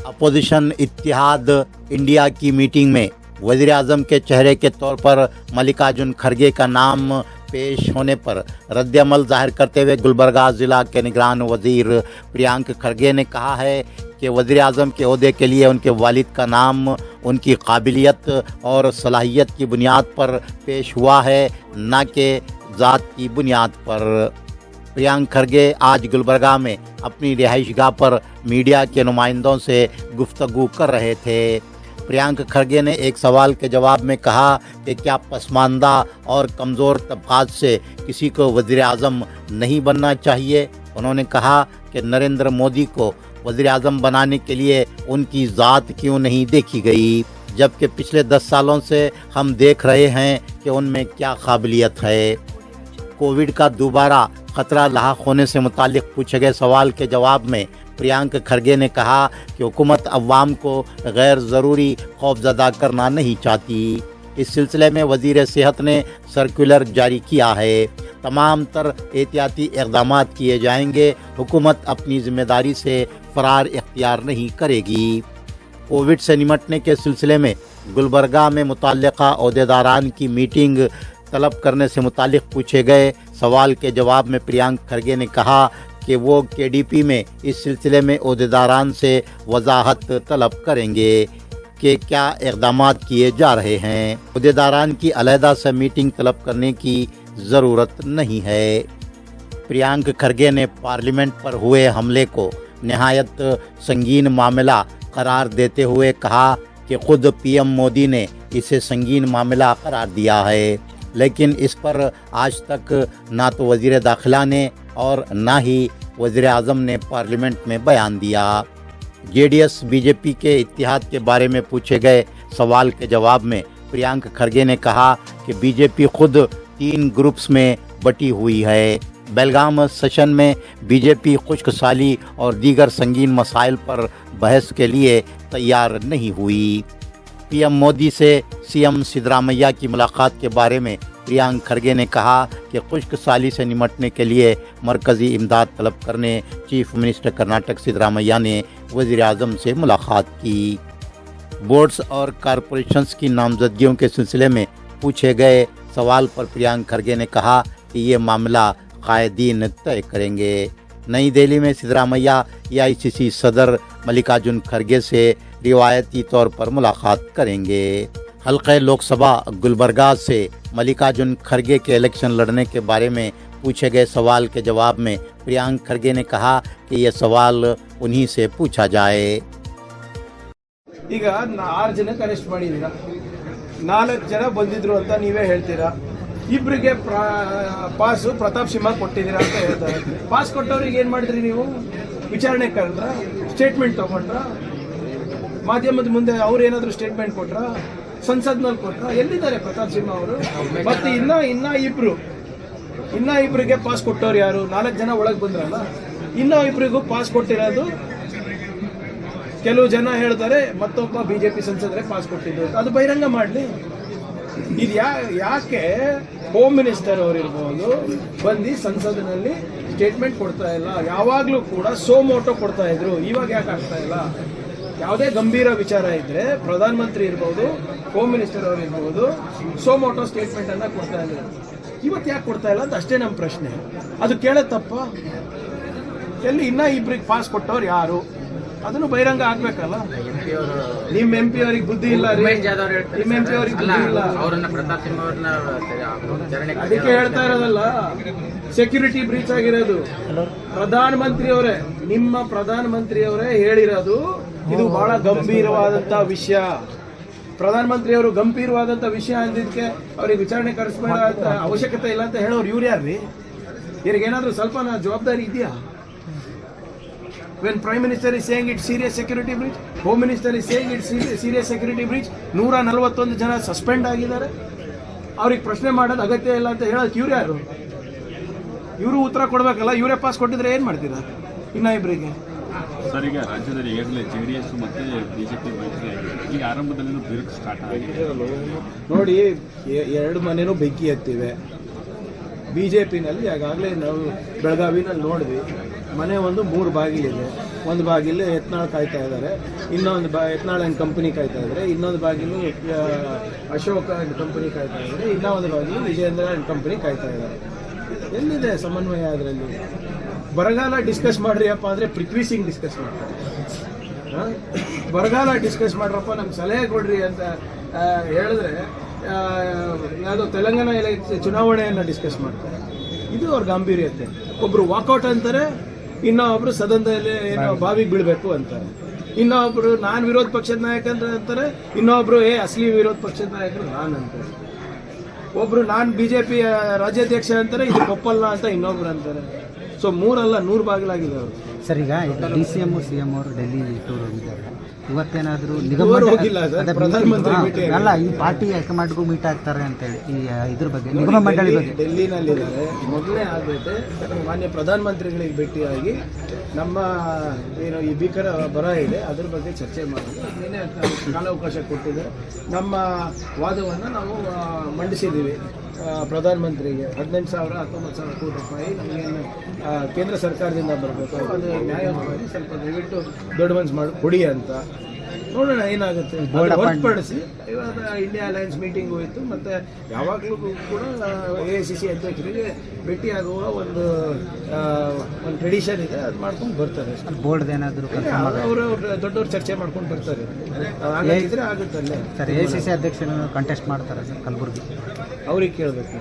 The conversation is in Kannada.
अपोजिशन इत्तेहाद इंडिया की मीटिंग में वज़ीर आज़म के चेहरे के तौर पर मल्लिकार्जुन खड़गे का नाम पेश होने पर रद्दअमल जाहिर करते हुए गुलबर्गा ज़िला के निगरान वज़ीर प्रियांक खड़गे ने कहा है कि वज़ीर आज़म के ओहदे के लिए उनके वालिद का नाम उनकी काबिलियत और सलाहियत की बुनियाद पर पेश हुआ है, न कि ज़ात की बुनियाद पर। प्रियांक खड़गे आज गुलबर्गा में अपनी रिहाइशगाह पर मीडिया के नुमाइंदों से गुफ्तगू कर रहे थे। प्रियांक खड़गे ने एक सवाल के जवाब में कहा कि क्या पसमानदा और कमज़ोर तबक़ात से किसी को वज़ीर आज़म नहीं बनना चाहिए। उन्होंने कहा कि नरेंद्र मोदी को वज़ीर आज़म बनाने के लिए उनकी ज़ात क्यों नहीं देखी गई, जबकि पिछले 10 सालों से हम देख रहे हैं कि उनमें क्या काबिलियत है। कोविड का दोबारा ख़तरा लाहक होने से मुतालिक पूछे गए सवाल के जवाब में प्रियांक खड़गे ने कहा कि हुकूमत अवाम को गैर ज़रूरी खौफज़दा करना नहीं चाहती। इस सिलसिले में वज़ीर सेहत ने सर्कुलर जारी किया है। तमाम तर एहतियाती इक़दाम किए जाएंगे। हुकूमत अपनी ज़िम्मेदारी से फ़रार इख्तियार नहीं करेगी। कोविड से निमटने के सिलसिले में गुलबर्गा में मुतल्लिक़ा ओहदेदारान की मीटिंग तलब करने से मुतालिक पूछे गए सवाल के जवाब में प्रियांक खड़गे ने कहा कि वो केडीपी में इस सिलसिले में ओहदेदारान से वजाहत तलब करेंगे कि क्या इक़दाम किए जा रहे हैं। ओहदेदारान की अलहदा से मीटिंग तलब करने की ज़रूरत नहीं है। प्रियांक खड़गे ने पार्लियामेंट पर हुए हमले को नहायत संगीन मामला करार देते हुए कहा कि ख़ुद पीएम मोदी ने इसे संगीन मामला करार दिया है, लेकिन इस पर आज तक ना तो वज़ीर दाखिला ने और ना ही वज़ीर आज़म ने पार्लियामेंट में बयान दिया। जेडीएस बीजेपी के इत्तेहाद के बारे में पूछे गए सवाल के जवाब में प्रियांक खड़गे ने कहा कि बीजेपी खुद 3 ग्रुप्स में बटी हुई है। बेलगाम सेशन में बीजेपी खुश्क साली और दीगर संगीन मसाइल पर बहस के लिए तैयार नहीं हुई। पीएम मोदी से सीएम सिद्धरामैया की मुलाकात के बारे में प्रियांक खड़गे ने कहा कि खुश्क साली से निमटने के लिए मरकज़ी इमदाद तलब करने चीफ मिनिस्टर कर्नाटक सिद्धरामैया ने वज़ीर आज़म से मुलाकात की। बोर्ड्स और कॉरपोरेशंस की नामजदगियों के सिलसिले में पूछे गए सवाल पर प्रियांक खड़गे ने कहा कि ये मामला कायदीन तय करेंगे। नई दिल्ली में सिद्धरामैया एआईसीसी सदर मल्लिकार्जुन खड़गे से रिवायती तौर पर मुलाकात करेंगे। हल्के लोकसभा गुलबर्गा से मल्लिकार्जुन खड़गे के इलेक्शन लड़ने के बारे में पूछे गए सवाल के जवाब में प्रियांक खड़गे ने कहा कि यह सवाल उन्हीं से पूछा जाए। ಈಗ 6 ಜನಕ್ಕೆ ಅರೆಸ್ಟ್ ಮಾಡಿದ್ದೀರಾ, 4 ಜನ ಬಂದಿದ್ರು ಅಂತ ನೀವೇ ಹೇಳ್ತೀರಾ, ಇಬ್ಬರಿಗೆ ಪಾಸ್ ಪ್ರತಾಪ್ ಸಿಂಹ ಕೊಟ್ಟಿದ್ದೀರಾ ಅಂತ ಹೇಳ್ತಾರೆ। ಪಾಸ್ ಕೊಟ್ಟವ್ರಿಗೆ ಏನ್ ಮಾಡಿದ್ರಿ ನೀವು? ವಿಚಾರಣೆ ಕರೆದ್ರ, ಸ್ಟೇಟ್ಮೆಂಟ್ ತಗೊಂಡ್ರ, ಮಾಧ್ಯಮದ ಮುಂದೆ ಅವ್ರು ಏನಾದ್ರು ಸ್ಟೇಟ್ಮೆಂಟ್ ಕೊಟ್ರ, ಸಂಸತ್ನಲ್ಲಿ ಕೊಟ್ರ? ಎಲ್ಲಿದ್ದಾರೆ ಪ್ರತಾಪ್ ಸಿಂಹ ಅವರು? ಮತ್ತೆ ಇನ್ನ ಇಬ್ಬರಿಗೆ ಪಾಸ್ ಕೊಟ್ಟವ್ರು ಯಾರು? 4 ಜನ ಒಳಗೆ ಬಂದ್ರಲ್ಲ, ಇನ್ನೂ ಇಬ್ಬರಿಗೂ ಪಾಸ್ ಕೊಟ್ಟಿರೋದು ಕೆಲವು ಜನ ಹೇಳ್ತಾರೆ ಮತ್ತೊಬ್ಬ ಬಿಜೆಪಿ ಸಂಸದರೇ ಪಾಸ್ ಕೊಟ್ಟಿದ್ದು, ಅದು ಬಹಿರಂಗ ಮಾಡಲಿ। ಇದು ಯಾಕೆ ಹೋಮ್ ಮಿನಿಸ್ಟರ್ ಅವರಿರ್ಬೋದು ಬಂದು ಸಂಸದಿನಲ್ಲಿ ಸ್ಟೇಟ್ಮೆಂಟ್ ಕೊಡ್ತಾ ಇಲ್ಲ? ಯಾವಾಗಲೂ ಕೂಡ ಸೋಮೋಟೋ ಕೊಡ್ತಾ ಇದ್ರು, ಇವಾಗ ಯಾಕೆ ಆಗ್ತಾ ಇಲ್ಲ? ಯಾವುದೇ ಗಂಭೀರ ವಿಚಾರ ಇದ್ರೆ ಪ್ರಧಾನಮಂತ್ರಿ ಇರ್ಬೋದು, ಹೋಮ್ ಮಿನಿಸ್ಟರ್ ಅವರು ಇರ್ಬೋದು, ಸೋಮೋಟೋ ಸ್ಟೇಟ್ಮೆಂಟ್ ಅನ್ನ ಕೊಡ್ತಾ ಇದ್ರು, ಇವತ್ತು ಯಾಕೆ ಕೊಡ್ತಾ ಇಲ್ಲ ಅಂತ ಅಷ್ಟೇ ನಮ್ಮ ಪ್ರಶ್ನೆ। ಅದು ಕೇಳೋದು ತಪ್ಪ? ಎಲ್ಲಿ ಇನ್ನ ಇಬ್ಬರಿಗೆ ಪಾಸ್ ಕೊಟ್ಟವ್ರು ಯಾರು? ಅದನ್ನು ಬಹಿರಂಗ ಆಗ್ಬೇಕಲ್ಲ। ನಿಮ್ ಎಂಪಿ ಅವ್ರಿಗೆ ಬುದ್ಧಿ ಇಲ್ಲ ರೀ, ನಿಮ್ ಎಂಪಿ ಅವ್ರಿಗೆ ಬುದ್ಧಿ ಇಲ್ಲ, ಅದಕ್ಕೆ ಹೇಳ್ತಾ ಇರೋದಲ್ಲ ಸೆಕ್ಯೂರಿಟಿ ಬ್ರೀಚ್ ಆಗಿರೋದು। ಪ್ರಧಾನಮಂತ್ರಿ ಅವರೇ, ನಿಮ್ಮ ಪ್ರಧಾನಮಂತ್ರಿ ಅವರೇ ಹೇಳಿರೋದು ಇದು ಬಹಳ ಗಂಭೀರವಾದಂತ ವಿಷಯ। ಪ್ರಧಾನಮಂತ್ರಿ ಅವರು ಗಂಭೀರವಾದಂತ ವಿಷಯ ಅಂದಿದ್ದಕ್ಕೆ ಅವ್ರಿಗೆ ವಿಚಾರಣೆ ಕರೆಸಬೇಡ ಅಂತ ಅವಶ್ಯಕತೆ ಇಲ್ಲ ಅಂತ ಹೇಳೋರು ಇವ್ರು ಯಾರ್ರಿ? ಇವ್ರಿಗೇನಾದ್ರೂ ಸ್ವಲ್ಪ ಜವಾಬ್ದಾರಿ ಇದೆಯಾ? When Prime Minister is saying it's serious security breach, Home Minister is saying it's serious security breach, 141 ಜನ ಸಸ್ಪೆಂಡ್ ಆಗಿದ್ದಾರೆ, ಅವ್ರಿಗೆ ಪ್ರಶ್ನೆ ಮಾಡೋದು ಅಗತ್ಯ ಇಲ್ಲ ಅಂತ ಹೇಳೋಕೆ ಇವ್ರು ಯಾರು? ಇವರು ಉತ್ತರ ಕೊಡಬೇಕಲ್ಲ। ಇವರೇ ಪಾಸ್ ಕೊಟ್ಟಿದ್ರೆ ಏನು ಮಾಡ್ತೀರಾ ಇನ್ನ ಇಬ್ಬರಿಗೆ? ಸರ್, ಈಗ ರಾಜ್ಯದಲ್ಲಿ ಈಗಾಗಲೇ ಜೆಡಿಎಸ್ ಮತ್ತು ಬಿಜೆಪಿ ಮೈತ್ರಿ ಆಗಿದೆ, ಈಗ ಆರಂಭದಲ್ಲಿ ಬಿರುಕು ಸ್ಟಾರ್ಟ್ ಆಗಿದೆ ನೋಡಿ। 2 ಮನೆನೂ ಬೆಂಕಿ ಹತ್ತಿವೆ। ಬಿಜೆಪಿನಲ್ಲಿ ಈಗಾಗಲೇ ನಾವು ಬೆಳಗಾವಿನಲ್ಲಿ ನೋಡಿದ್ವಿ, ಮನೆ ಒಂದು 3 ಬಾಗಿಲಿದೆ, ಒಂದು ಬಾಗಿಲು ಯತ್ನಾಳ್ ಕಾಯ್ತಾ ಇದ್ದಾರೆ, ಇನ್ನೊಂದು ಯತ್ನಾಳ್ ಆ್ಯಂಡ್ ಕಂಪನಿ ಕಾಯ್ತಾ ಇದ್ದಾರೆ, ಇನ್ನೊಂದು ಬಾಗಿಲು ಅಶೋಕ್ ಆ್ಯಂಡ್ ಕಂಪನಿ ಕಾಯ್ತಾ ಇದ್ದಾರೆ, ಇನ್ನೊಂದು ಬಾಗಿಲು ವಿಜೇಂದ್ರ ಆ್ಯಂಡ್ ಕಂಪನಿ ಕಾಯ್ತಾ ಇದ್ದಾರೆ. ಎಲ್ಲಿದೆ ಸಮನ್ವಯ ಅದರಲ್ಲಿ? ಬರಗಾಲ ಡಿಸ್ಕಸ್ ಮಾಡ್ರಿಯಪ್ಪ ಅಂದರೆ ಪೃಥ್ವಿ ಸಿಂಗ್ ಡಿಸ್ಕಸ್ ಮಾಡ್ತಾರೆ. ಬರಗಾಲ ಡಿಸ್ಕಸ್ ಮಾಡ್ರಪ್ಪ, ನಮ್ಗೆ ಸಲಹೆ ಕೊಡ್ರಿ ಅಂತ ಹೇಳಿದ್ರೆ ಯಾವುದೋ ತೆಲಂಗಾಣ ಚುನಾವಣೆಯನ್ನು ಡಿಸ್ಕಸ್ ಮಾಡ್ತಾರೆ. ಇದು ಅವ್ರ ಗಾಂಭೀರ್ಯತೆ. ಒಬ್ರು ವಾಕೌಟ್ ಅಂತಾರೆ, ಇನ್ನೊಬ್ರು ಸದನದಲ್ಲಿ ಏನೋ ಬಾವಿಗೆ ಬೀಳಬೇಕು ಅಂತಾರೆ, ಇನ್ನೊಬ್ರು ನಾನು ವಿರೋಧ ಪಕ್ಷದ ನಾಯಕ ಅಂತಾರೆ, ಇನ್ನೊಬ್ರು ಅಸಲಿ ವಿರೋಧ ಪಕ್ಷದ ನಾಯಕರು ನಾನು ಅಂತಾರೆ, ಒಬ್ರು ನಾನು ಬಿಜೆಪಿ ರಾಜ್ಯಾಧ್ಯಕ್ಷ ಅಂತಾರೆ, ಇದು ಕೊಪ್ಪಲ್ನ ಅಂತ ಇನ್ನೊಬ್ರು ಅಂತಾರೆ. ಸೊ 3 ಅಲ್ಲ 100 ಬಾಗಿಲಾಗಿದೆ ಅವರು. ಸರ್, ಈಗ DCM CM ಅವರು ಡೆಲ್ಲಿ ಟೂರ್ ಹೋಗಿದ್ದಾರೆ. ಇವತ್ತೇನಾದರೂ ಹೋಗಿಲ್ಲ ಸರ್, ಪ್ರಧಾನಮಂತ್ರಿ ಭೇಟಿ ಅಲ್ಲ, ಈ ಪಾರ್ಟಿ ಹೈಕಮಾಂಡ್ಗೂ ಮೀಟ್ ಆಗ್ತಾರೆ ಅಂತೇಳಿ ಈ ಇದ್ರ ಬಗ್ಗೆ ನಿಗಮ ಮಂಡಳಿ ಬಗ್ಗೆ ಡೆಲ್ಲಿನಲ್ಲಿದ್ದಾರೆ. ಮೊದಲೇ ಆಗೈತೆ ಮಾನ್ಯ ಪ್ರಧಾನಮಂತ್ರಿಗಳಿಗೆ ಭೇಟಿಯಾಗಿ ನಮ್ಮ ಏನು ಈ ಭೀಕರ ಬರ ಇದೆ ಅದ್ರ ಬಗ್ಗೆ ಚರ್ಚೆ ಮಾಡಿದ್ರು. ಅದನ್ನೇ ಕಾಲಾವಕಾಶ ಕೊಟ್ಟಿದ್ದಾರೆ. ನಮ್ಮ ವಾದವನ್ನು ನಾವು ಮಂಡಿಸಿದ್ದೀವಿ ಪ್ರಧಾನಮಂತ್ರಿಗೆ. 18,000 19,000 ಕೋಟಿ ರೂಪಾಯಿ ನಮಗೇನು ಕೇಂದ್ರ ಸರ್ಕಾರದಿಂದ ಬರಬೇಕು, ಅದು ನ್ಯಾಯವಾಗಿ ಸ್ವಲ್ಪ ದಯವಿಟ್ಟು ದೊಡ್ಡ ಮನ್ಸು ಮಾಡಿ ಕೊಡಿ ಅಂತ. ನೋಡೋಣ ಏನಾಗುತ್ತೆ. ಹೊರತುಪಡಿಸಿ ಇವಾಗ ಇಂಡಿಯಾ ಅಲಯನ್ಸ್ ಮೀಟಿಂಗ್ ಹೋಯಿತು, ಮತ್ತು ಯಾವಾಗಲೂ ಕೂಡ AICC ಅಧ್ಯಕ್ಷರಿಗೆ ಭೇಟಿಯಾಗುವ ಒಂದು ಟ್ರೆಡಿಷನ್ ಇದೆ, ಅದು ಮಾಡ್ಕೊಂಡು ಬರ್ತಾರೆ. ಬೋರ್ಡ್ ಏನಾದರೂ ಅವರು ದೊಡ್ಡವ್ರು ಚರ್ಚೆ ಮಾಡ್ಕೊಂಡು ಬರ್ತಾರೆ. ಹಾಗಾಗಿದ್ರೆ ಆಗುತ್ತಲ್ಲೇ. ಸರ್, AICC ಅಧ್ಯಕ್ಷರು ಕಂಟೆಸ್ಟ್ ಮಾಡ್ತಾರೆ ಸರ್ ಕಲಬುರಗಿ, ಅವ್ರಿಗೆ ಕೇಳಬೇಕು.